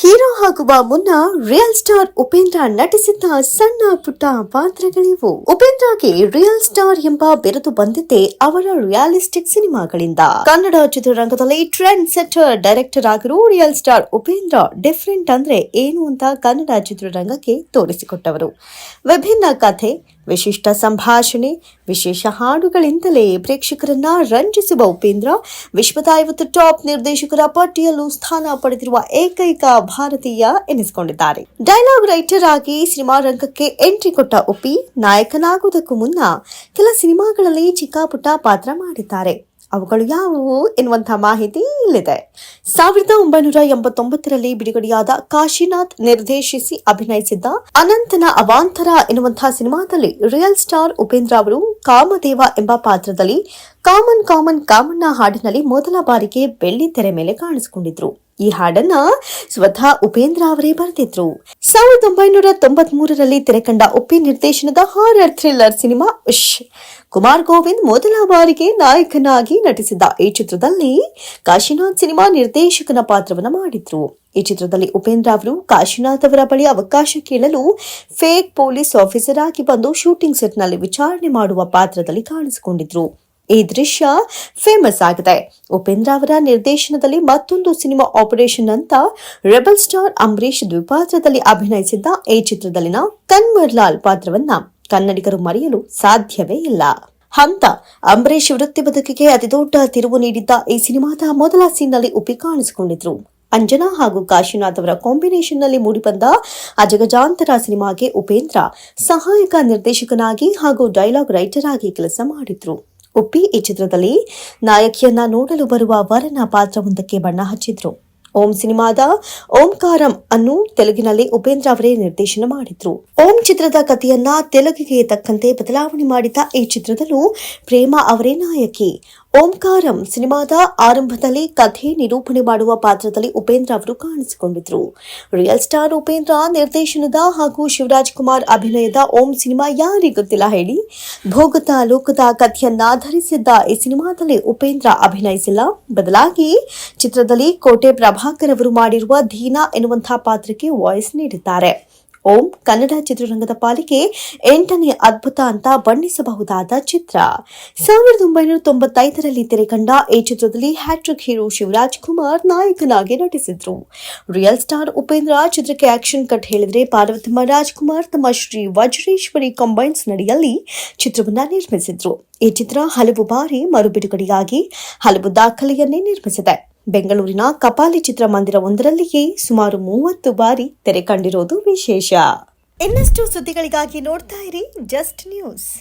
Hero ಆಗುವ ಮುನ್ನ real star Upendra ನಟಿಸಿದ್ದ ಸಣ್ಣ ಪುಟ್ಟ ಪಾತ್ರಗಳಿವು. ಉಪೇಂದ್ರಗೆ ರಿಯಲ್ ಸ್ಟಾರ್ ಎಂಬ ಬಿರುದು ಬಂದಿದ್ದೆ ಅವರ ರಿಯಾಲಿಸ್ಟಿಕ್ ಸಿನಿಮಾಗಳಿಂದ. ಕನ್ನಡ ಚಿತ್ರರಂಗದಲ್ಲಿ ಟ್ರೆಂಡ್ ಸೆಟ್ಟರ್ ಡೈರೆಕ್ಟರ್ ಆಗಿರುವ ರಿಯಲ್ ಸ್ಟಾರ್ ಉಪೇಂದ್ರ ಡಿಫರೆಂಟ್ ಅಂದ್ರೆ ಏನು ಅಂತ ಕನ್ನಡ ಚಿತ್ರರಂಗಕ್ಕೆ ತೋರಿಸಿಕೊಟ್ಟವರು. ವಿಭಿನ್ನ ಕಥೆ, ವಿಶಿಷ್ಟ ಸಂಭಾಷಣೆ, ವಿಶೇಷ ಹಾಡುಗಳಿಂದಲೇ ಪ್ರೇಕ್ಷಕರನ್ನ ರಂಜಿಸುವ ಉಪೇಂದ್ರ ವಿಶ್ವದ 50 ಟಾಪ್ ನಿರ್ದೇಶಕರ ಪಟ್ಟಿಯಲ್ಲೂ ಸ್ಥಾನ ಪಡೆದಿರುವ ಏಕೈಕ ಭಾರತೀಯ ಎನಿಸಿಕೊಂಡಿದ್ದಾರೆ. ಡೈಲಾಗ್ ರೈಟರ್ ಆಗಿ ಸಿನಿಮಾ ರಂಗಕ್ಕೆ ಎಂಟ್ರಿ ಕೊಟ್ಟ ಉಪ್ಪಿ ನಾಯಕನಾಗುವುದಕ್ಕೂ ಮುನ್ನ ಕೆಲ ಸಿನಿಮಾಗಳಲ್ಲಿ ಚಿಕ್ಕ ಪುಟ್ಟ ಪಾತ್ರ ಮಾಡಿದ್ದಾರೆ. ಅವುಗಳು ಯಾವುವು ಎನ್ನುವಂತಹ ಮಾಹಿತಿ ಇಲ್ಲಿದೆ. 1989ರಲ್ಲಿ ಬಿಡುಗಡೆಯಾದ ಕಾಶಿನಾಥ್ ನಿರ್ದೇಶಿಸಿ ಅಭಿನಯಿಸಿದ್ದ ಅನಂತನ ಅವಾಂತರ ಎನ್ನುವಂತಹ ಸಿನಿಮಾದಲ್ಲಿ ರಿಯಲ್ ಸ್ಟಾರ್ ಉಪೇಂದ್ರ ಅವರು ಕಾಮದೇವ ಎಂಬ ಪಾತ್ರದಲ್ಲಿ ಕಾಮಣ್ಣ ಹಾಡಿನಲ್ಲಿ ಮೊದಲ ಬಾರಿಗೆ ಬೆಳ್ಳಿ ತೆರೆ ಮೇಲೆ ಕಾಣಿಸಿಕೊಂಡಿದ್ರು. ಈ ಹಾಡನ್ನ ಸ್ವತಃ ಉಪೇಂದ್ರ ಅವರೇ ಬರೆದಿದ್ರು. 1993ರಲ್ಲಿ ತೆರೆಕಂಡ ಉಪ್ಪಿ ನಿರ್ದೇಶನದ horror thriller cinema Shh. Kumar Govind ಮೊದಲ ಬಾರಿಗೆ ನಾಯಕನಾಗಿ ನಟಿಸಿದ್ದ ಈ ಚಿತ್ರದಲ್ಲಿ ಕಾಶಿನಾಥ್ ಸಿನಿಮಾ ನಿರ್ದೇಶಕನ ಪಾತ್ರವನ್ನ ಮಾಡಿದ್ರು. ಈ ಚಿತ್ರದಲ್ಲಿ ಉಪೇಂದ್ರ ಅವರು ಕಾಶಿನಾಥ್ ಅವರ ಬಳಿ ಅವಕಾಶ ಕೇಳಲು ಫೇಕ್ ಪೊಲೀಸ್ ಆಫೀಸರ್ ಆಗಿ ಬಂದು ಶೂಟಿಂಗ್ ಸೆಟ್ ನಲ್ಲಿ ವಿಚಾರಣೆ ಮಾಡುವ ಪಾತ್ರದಲ್ಲಿ ಕಾಣಿಸಿಕೊಂಡಿದ್ರು. ಈ ದೃಶ್ಯ ಫೇಮಸ್ ಆಗಿದೆ. ಉಪೇಂದ್ರ ಅವರ ನಿರ್ದೇಶನದಲ್ಲಿ ಮತ್ತೊಂದು ಸಿನಿಮಾ ಆಪರೇಷನ್ ಅಂತ ರೆಬಲ್ ಸ್ಟಾರ್ ಅಂಬರೀಶ್ ದ್ವಿಪಾತ್ರದಲ್ಲಿ ಅಭಿನಯಿಸಿದ್ದ ಈ ಚಿತ್ರದಲ್ಲಿನ ಕನ್ವರ್ಲಾಲ್ ಪಾತ್ರವನ್ನ ಕನ್ನಡಿಗರು ಮರೆಯಲು ಸಾಧ್ಯವೇ ಇಲ್ಲ. ಹಂತ ಅಂಬರೀಶ್ ವೃತ್ತಿ ಬದುಕಿಗೆ ಅತಿದೊಡ್ಡ ತಿರುವು ನೀಡಿದ್ದ ಈ ಸಿನಿಮಾದ ಮೊದಲ ಸೀನ್ನಲ್ಲಿ ಉಪ್ಪಿ ಕಾಣಿಸಿಕೊಂಡಿದ್ರು. ಅಂಜನಾ ಹಾಗೂ ಕಾಶಿನಾಥ್ ಅವರ ಕಾಂಬಿನೇಷನ್ ನಲ್ಲಿ ಮೂಡಿಬಂದ ಅಜಗಜಾಂತರ ಸಿನಿಮಾಗೆ ಉಪೇಂದ್ರ ಸಹಾಯಕ ನಿರ್ದೇಶಕನಾಗಿ ಹಾಗೂ ಡೈಲಾಗ್ ರೈಟರ್ ಆಗಿ ಕೆಲಸ ಮಾಡಿದ್ರು. ಉಪ್ಪಿ ಈ ಚಿತ್ರದಲ್ಲಿ ನಾಯಕಿಯನ್ನ ನೋಡಲು ಬರುವ ವರನ ಪಾತ್ರವೊಂದಕ್ಕೆ ಬಣ್ಣ ಹಚ್ಚಿದ್ರು. ಓಂ ಸಿನಿಮಾದ ಓಂಕಾರಂ ಅನ್ನು ತೆಲುಗಿನಲ್ಲಿ ಉಪೇಂದ್ರ ಅವರೇ ನಿರ್ದೇಶನ ಮಾಡಿದ್ರು. ಓಂ ಚಿತ್ರದ ಕಥೆಯನ್ನ ತೆಲುಗಿಗೆ ತಕ್ಕಂತೆ ಬದಲಾವಣೆ ಮಾಡಿದ ಈ ಚಿತ್ರದಲ್ಲೂ ಪ್ರೇಮಾ ಅವರೇ ನಾಯಕಿ. ಓಂಕಾರಂ ಸಿನಿಮಾದ ಆರಂಭದಲ್ಲಿ ಕಥೆ ನಿರೂಪಣೆ ಮಾಡುವ ಪಾತ್ರದಲ್ಲಿ ಉಪೇಂದ್ರ ಅವರು ಕಾಣಿಸಿಕೊಂಡಿದ್ರು. ರಿಯಲ್ ಸ್ಟಾರ್ ಉಪೇಂದ್ರ ನಿರ್ದೇಶನದ ಹಾಗೂ ಶಿವರಾಜ್ ಕುಮಾರ್ ಅಭಿನಯದ ಓಂ ಸಿನಿಮಾ ಯಾರಿಗೆ ಗೊತ್ತಿಲ್ಲ ಹೇಳಿ. ಭೋಗತ ಲೋಕದ ಕಥೆಯನ್ನಾಧರಿಸಿದ್ದ ಈ ಸಿನಿಮಾದಲ್ಲಿ ಉಪೇಂದ್ರ ಅಭಿನಯಿಸಿಲ್ಲ. ಬದಲಾಗಿ ಚಿತ್ರದಲ್ಲಿ ಕೋಟೆ ಪ್ರಭಾಕರ್ ಅವರು ಮಾಡಿರುವ ದೀನಾ ಎನ್ನುವಂತಹ ಪಾತ್ರಕ್ಕೆ ವಾಯ್ಸ್ ನೀಡಿದ್ದಾರೆ. ಓಂ ಕನ್ನಡ ಚಿತ್ರರಂಗದ ಪಾಲಿಗೆ 8ನೇ ಅದ್ಭುತ ಅಂತ ಬಣ್ಣಿಸಬಹುದಾದ ಚಿತ್ರ. 1995ರಲ್ಲಿ ತೆರೆಕಂಡ ಈ ಚಿತ್ರದಲ್ಲಿ ಹ್ಯಾಟ್ರಿಕ್ ಹೀರೋ ಶಿವರಾಜ್ ಕುಮಾರ್ ನಾಯಕನಾಗಿ ನಟಿಸಿದ್ರು. ರಿಯಲ್ ಸ್ಟಾರ್ ಉಪೇಂದ್ರ ಚಿತ್ರಕ್ಕೆ ಆಕ್ಷನ್ ಕಟ್ ಹೇಳಿದ್ರೆ ಪಾರ್ವತಮ್ಮ ರಾಜ್ಕುಮಾರ್ ತಮ್ಮ ಶ್ರೀ ವಜ್ರೇಶ್ವರಿ ಕಂಬೈನ್ಸ್ ನಡಿಯಲ್ಲಿ ಚಿತ್ರವನ್ನ ನಿರ್ಮಿಸಿದ್ರು. ಈ ಚಿತ್ರ ಹಲವು ಬಾರಿ ಮರುಬಿಡುಗಡೆಯಾಗಿ ಹಲವು ದಾಖಲೆಯನ್ನೇ ನಿರ್ಮಿಸಿದೆ. ಬೆಂಗಳೂರಿನ ಕಪಾಲಿ ಚಿತ್ರಮಂದಿರವೊಂದರಲ್ಲಿಯೇ ಸುಮಾರು 30 ಬಾರಿ ತೆರೆ ಕಂಡಿರೋದು ವಿಶೇಷ. ಇನ್ನಷ್ಟು ಸುದ್ದಿಗಳಿಗಾಗಿ ನೋಡ್ತಾ ಇರಿ ಜಸ್ಟ್ ನ್ಯೂಸ್.